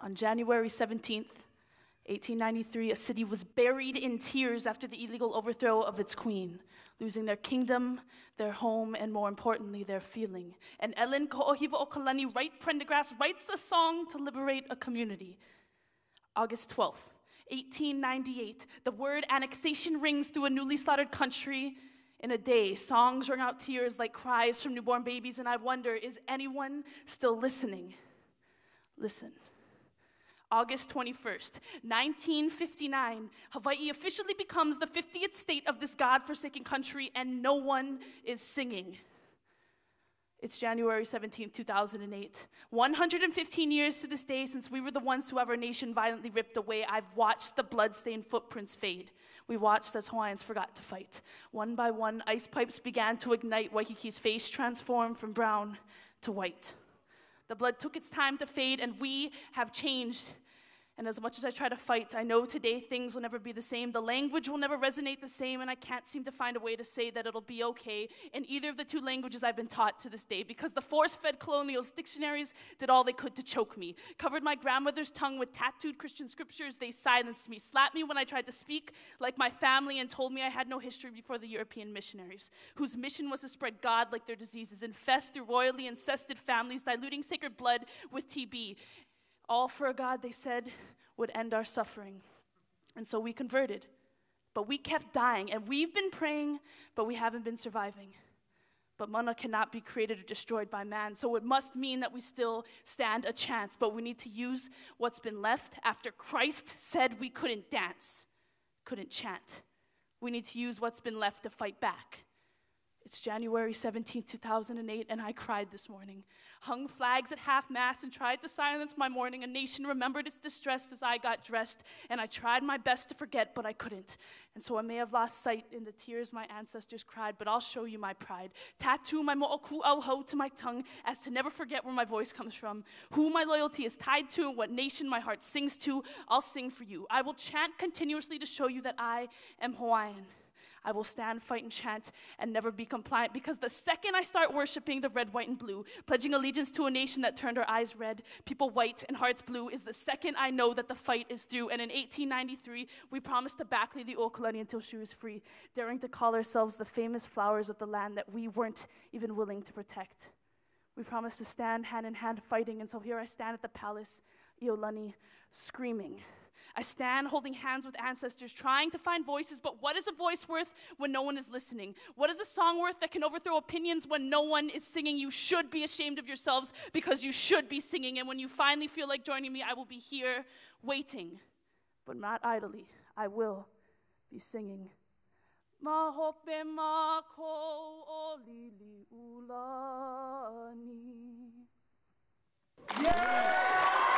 On January 17th, 1893, a city was buried in tears after the illegal overthrow of its queen, losing their kingdom, their home, and more importantly, their feeling. And Ellen Ko'ohiva Okalani Wright Prendergast writes a song to liberate a community. August 12th, 1898, the word annexation rings through a newly slaughtered country. In a day, songs wring out tears like cries from newborn babies, and I wonder, is anyone still listening? Listen. August 21st, 1959, Hawaii officially becomes the 50th state of this God-forsaken country, and no one is singing. It's January 17th, 2008. 115 years to this day since we were the ones to have our nation violently ripped away. I've watched the blood-stained footprints fade. We watched as Hawaiians forgot to fight. One by one, ice pipes began to ignite. Waikiki's face transformed from brown to white. The blood took its time to fade, and we have changed. And as much as I try to fight, I know today things will never be the same. The language will never resonate the same, and I can't seem to find a way to say that it'll be okay in either of the two languages I've been taught to this day, because the force-fed colonials' dictionaries did all they could to choke me, covered my grandmother's tongue with tattooed Christian scriptures. They silenced me, slapped me when I tried to speak like my family, and told me I had no history before the European missionaries, whose mission was to spread God like their diseases, infest through royally incested families, diluting sacred blood with TB. All for a God they said would end our suffering. And so we converted. But we kept dying, and we've been praying, but we haven't been surviving. But mana cannot be created or destroyed by man, so it must mean that we still stand a chance. But we need to use what's been left after Christ said we couldn't dance, couldn't chant. We need to use what's been left to fight back. It's January 17, 2008, and I cried this morning. Hung flags at half-mast and tried to silence my mourning. A nation remembered its distress as I got dressed, and I tried my best to forget, but I couldn't. And so I may have lost sight in the tears my ancestors cried, but I'll show you my pride. Tattoo my mo'oku au ho to my tongue as to never forget where my voice comes from, who my loyalty is tied to, and what nation my heart sings to. I'll sing for you. I will chant continuously to show you that I am Hawaiian. I will stand, fight, and chant, and never be compliant, because the second I start worshiping the red, white, and blue, pledging allegiance to a nation that turned our eyes red, people white, and hearts blue, is the second I know that the fight is through. And in 1893, we promised to back Lili Okalani until she was free, daring to call ourselves the famous flowers of the land that we weren't even willing to protect. We promised to stand hand in hand fighting, and so here I stand at the palace, Iolani, screaming. I stand holding hands with ancestors, trying to find voices, but what is a voice worth when no one is listening? What is a song worth that can overthrow opinions when no one is singing? You should be ashamed of yourselves, because you should be singing, and when you finally feel like joining me, I will be here waiting, but not idly. I will be singing. Mahope mako o lili ulani. Yeah!